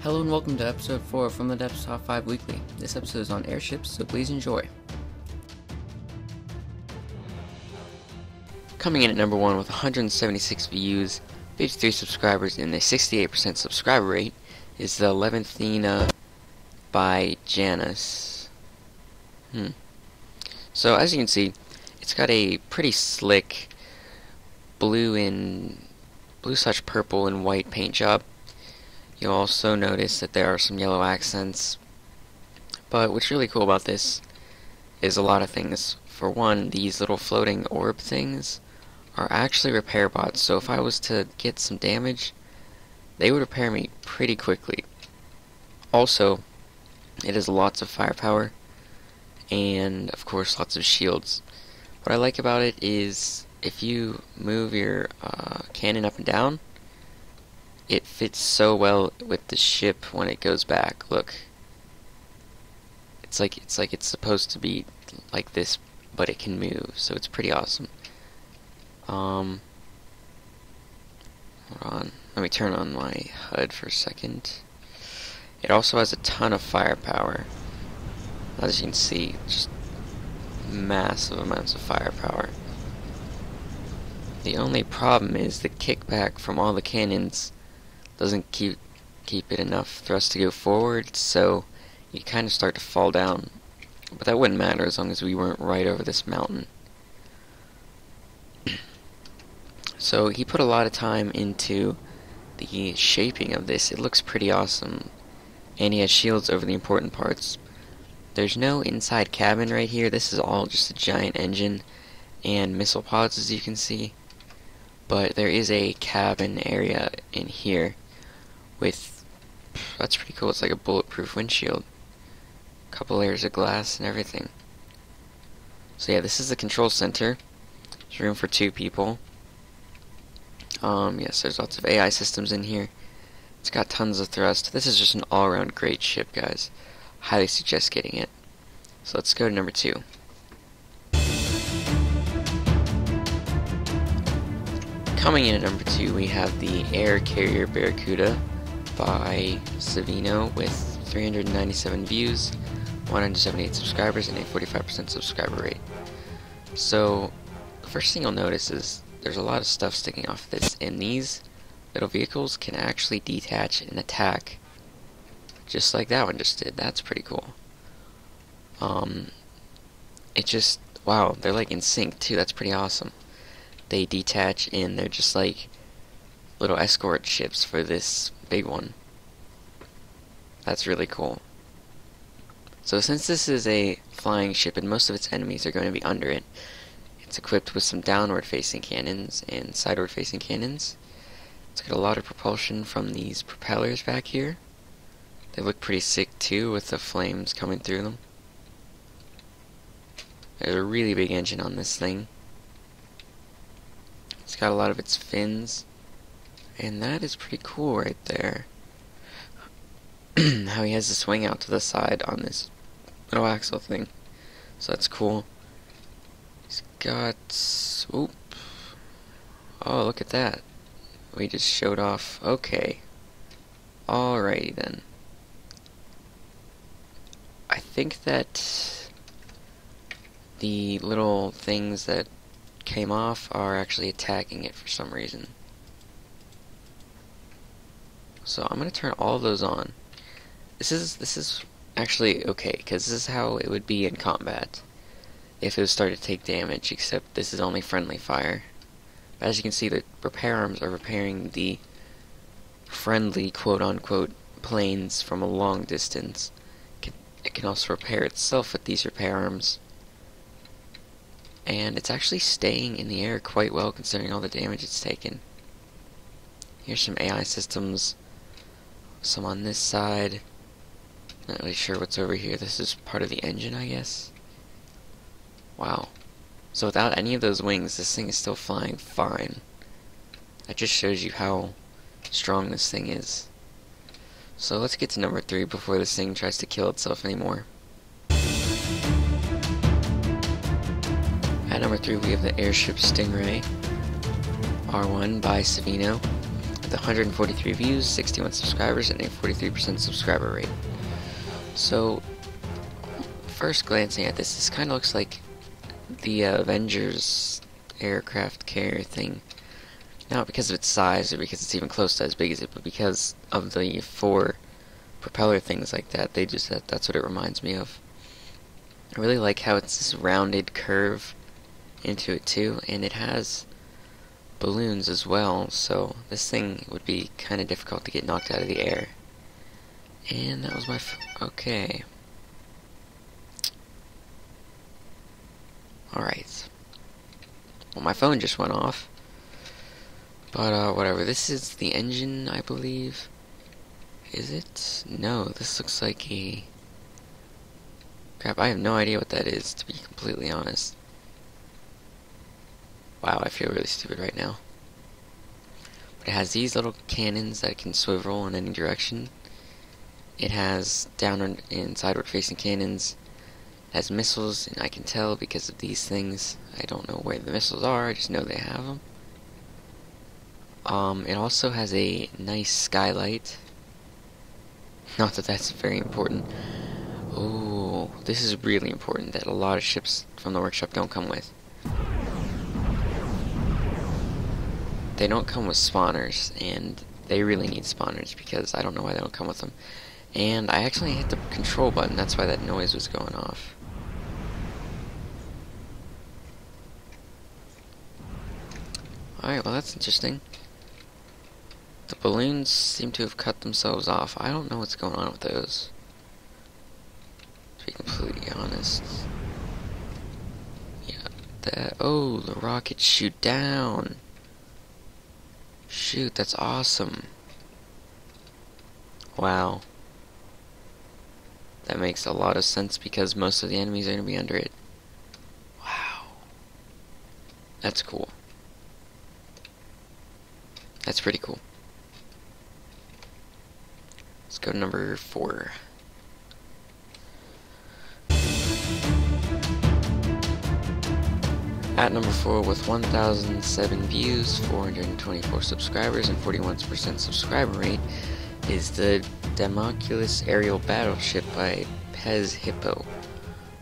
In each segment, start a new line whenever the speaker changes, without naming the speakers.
Hello and welcome to episode 4 from the Depths Top 5 Weekly. This episode is on airships, so please enjoy. Coming in at number 1 with 176 views, 53 subscribers, and a 68% subscriber rate is the Leviathan by Janus. So as you can see, it's got a pretty slick blue/purple and white paint job. You'll also notice that there are some yellow accents. But what's really cool about this is a lot of things. For one, these little floating orb things are actually repair bots, so if I was to get some damage, they would repair me pretty quickly. Also, it has lots of firepower, and of course lots of shields. What I like about it is if you move your cannon up and down, it fits so well with the ship when it goes back. Look, it's like it's supposed to be like this, but it can move, so it's pretty awesome. Hold on, let me turn on my HUD for a second. It also has a ton of firepower. As you can see, just massive amounts of firepower. The only problem is the kickback from all the cannons doesn't keep it enough thrust to go forward, so you kind of start to fall down. But that wouldn't matter as long as we weren't right over this mountain. So he put a lot of time into the shaping of this. It looks pretty awesome, and he has shields over the important parts. There's no inside cabin right here. This is all just a giant engine and missile pods, as you can see. But there is a cabin area in here with, that's pretty cool, it's like a bulletproof windshield. A couple layers of glass and everything. So yeah, this is the control center. There's room for 2 people. Yes, there's lots of AI systems in here. It's got tons of thrust. This is just an all-around great ship, guys. Highly suggest getting it. So let's go to number 2. Coming in at number 2, we have the air carrier Barracuda by Sveno with 397 views, 178 subscribers, and a 45% subscriber rate. So the first thing you'll notice is there's a lot of stuff sticking off this, and these little vehicles can actually detach and attack, just like that one just did. That's pretty cool. It just, wow, they're like in sync too. That's pretty awesome. They detach and they're just like little escort ships for this big one. That's really cool. So since this is a flying ship and most of its enemies are going to be under it, it's equipped with some downward facing cannons and sideward facing cannons. It's got a lot of propulsion from these propellers back here. They look pretty sick too, with the flames coming through them. There's a really big engine on this thing. It's got a lot of its fins, and that is pretty cool right there. How he has the swing out to the side on this little axle thing. So that's cool. He's got, oop. Oh, look at that. We just showed off. Okay. Alrighty then. I think that the little things that came off are actually attacking it for some reason. So I'm gonna turn all of those on. This is actually okay, because this is how it would be in combat if it was started to take damage, except this is only friendly fire. But as you can see, the repair arms are repairing the friendly quote-unquote planes from a long distance. It can also repair itself with these repair arms. And it's actually staying in the air quite well considering all the damage it's taken. Here's some AI systems. Some on this side. Not really sure what's over here. This is part of the engine, I guess. Wow. So without any of those wings, this thing is still flying fine. That just shows you how strong this thing is. So let's get to number 3 before this thing tries to kill itself anymore. At number 3 we have the airship Stingray R1 by Sveno. with 143 views, 61 subscribers, and a 43% subscriber rate. So, first glancing at this kind of looks like the Avengers aircraft carrier thing. Not because of its size or because it's even close to as big as it, but because of the 4 propeller things like that. That's what it reminds me of. I really like how it's this rounded curve into it too, and it has balloons as well, so this thing would be kind of difficult to get knocked out of the air. And that was my okay. Alright. Well, my phone just went off. But, whatever. This is the engine, I believe. Is it? No, this looks like a... Crap, I have no idea what that is, to be completely honest. Wow, I feel really stupid right now. But it has these little cannons that can swivel in any direction. It has downward and sideward facing cannons. It has missiles, and I can tell because of these things. I don't know where the missiles are, I just know they have them. It also has a nice skylight. Not that that's very important. Oh, this is really important that a lot of ships from the workshop don't come with. They don't come with spawners, and they really need spawners because I don't know why they don't come with them. And I actually hit the control button, that's why that noise was going off. Alright, well that's interesting. The balloons seem to have cut themselves off. I don't know what's going on with those, to be completely honest. Yeah, oh, the rockets shoot down. Shoot, that's awesome. Wow. That makes a lot of sense because most of the enemies are going to be under it. Wow. That's cool. That's pretty cool. Let's go to number 4. At number 4, with 1,007 views, 424 subscribers, and 41% subscriber rate, is the Damocles aerial battleship by Pezzhippo.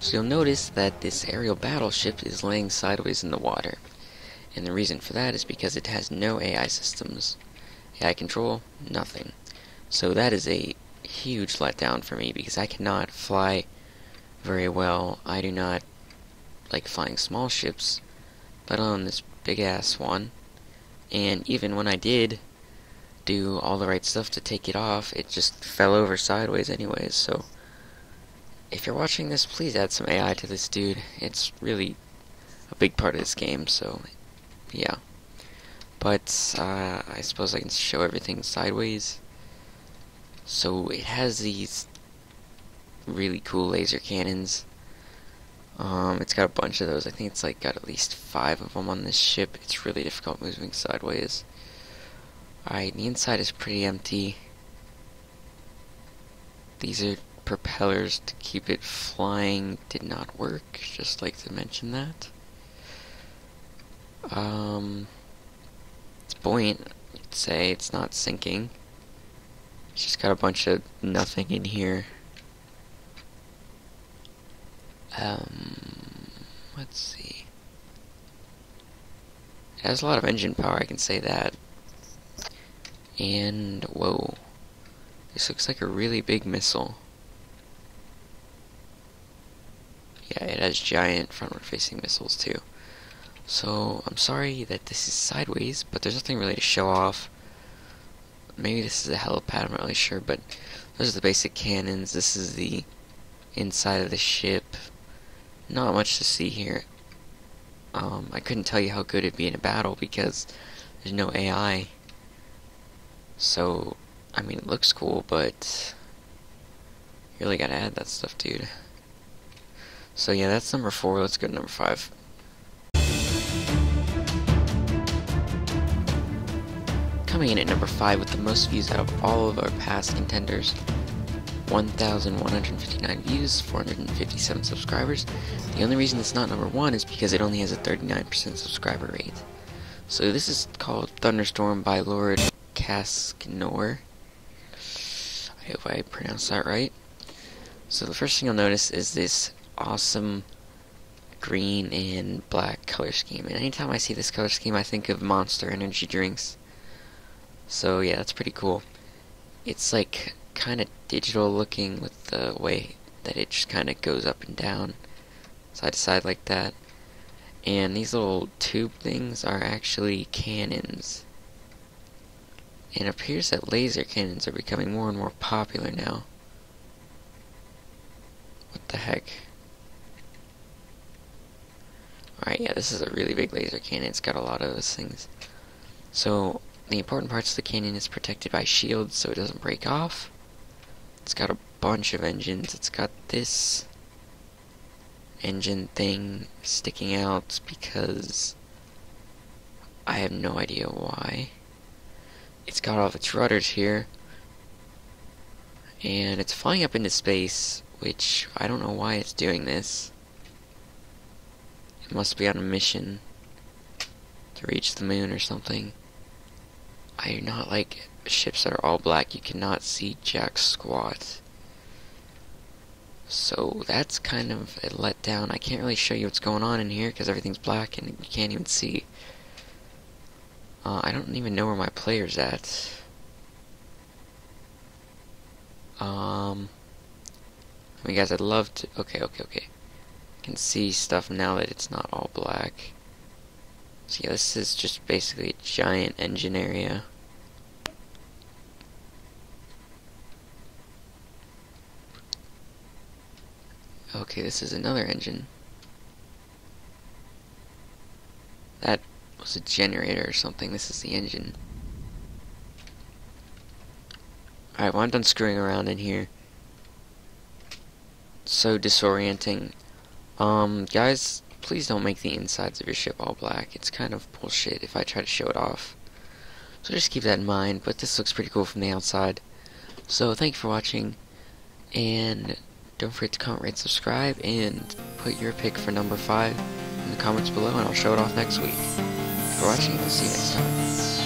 So you'll notice that this aerial battleship is laying sideways in the water. And the reason for that is because it has no AI systems. AI control, nothing. So that is a huge letdown for me because I cannot fly very well. I do not like flying small ships, let alone this big ass one. And even when I did do all the right stuff to take it off, it just fell over sideways anyways. So if you're watching this, please add some AI to this dude. It's really a big part of this game, so yeah. But I suppose I can show everything sideways. So it has these really cool laser cannons. It's got a bunch of those. I think it's like got at least 5 of them on this ship. It's really difficult moving sideways. Alright, the inside is pretty empty. These are propellers to keep it flying. Did not work, just like to mention that. It's buoyant, you'd say. It's not sinking. It's just got a bunch of nothing in here. Let's see. It has a lot of engine power, I can say that. And, whoa. This looks like a really big missile. Yeah, it has giant frontward-facing missiles, too. So, I'm sorry that this is sideways, but there's nothing really to show off. Maybe this is a helipad, I'm not really sure, but those are the basic cannons. This is the inside of the ship. Not much to see here. I couldn't tell you how good it'd be in a battle because there's no AI. So, I mean, it looks cool, but you really gotta add that stuff, dude. So yeah, that's number 4. Let's go to number 5. Coming in at number 5 with the most views out of all of our past contenders. 1,159 views, 457 subscribers. The only reason it's not number 1 is because it only has a 39% subscriber rate. So this is called Thunderstorm by LordCaskNoir. LordCaskNoir. I hope I pronounced that right. So the first thing you'll notice is this awesome green and black color scheme. And anytime I see this color scheme, I think of Monster energy drinks. So yeah, that's pretty cool. It's like kind of digital looking with the way that it just kind of goes up and down, side to side like that. And these little tube things are actually cannons. And it appears that laser cannons are becoming more and more popular now. What the heck? Alright, yeah, this is a really big laser cannon. It's got a lot of those things. So, the important parts of the cannon is protected by shields so it doesn't break off. It's got a bunch of engines. It's got this engine thing sticking out because I have no idea why. It's got all of its rudders here, and it's flying up into space, which I don't know why it's doing this. It must be on a mission to reach the moon or something. I do not like ships that are all black. You cannot see jack squat. So that's kind of a letdown. I can't really show you what's going on in here because everything's black and you can't even see. I don't even know where my player's at. I mean, guys, I'd love to. Okay. I can see stuff now that it's not all black. So yeah, this is just basically a giant engine area. Okay, this is another engine. That was a generator or something. This is the engine. Alright, well, I'm done screwing around in here. So disorienting. Guys, please don't make the insides of your ship all black. It's kind of bullshit if I try to show it off. So just keep that in mind, but this looks pretty cool from the outside. So thank you for watching, and don't forget to comment, rate, subscribe, and put your pick for number 5 in the comments below, and I'll show it off next week. Thanks for watching, and I'll see you next time.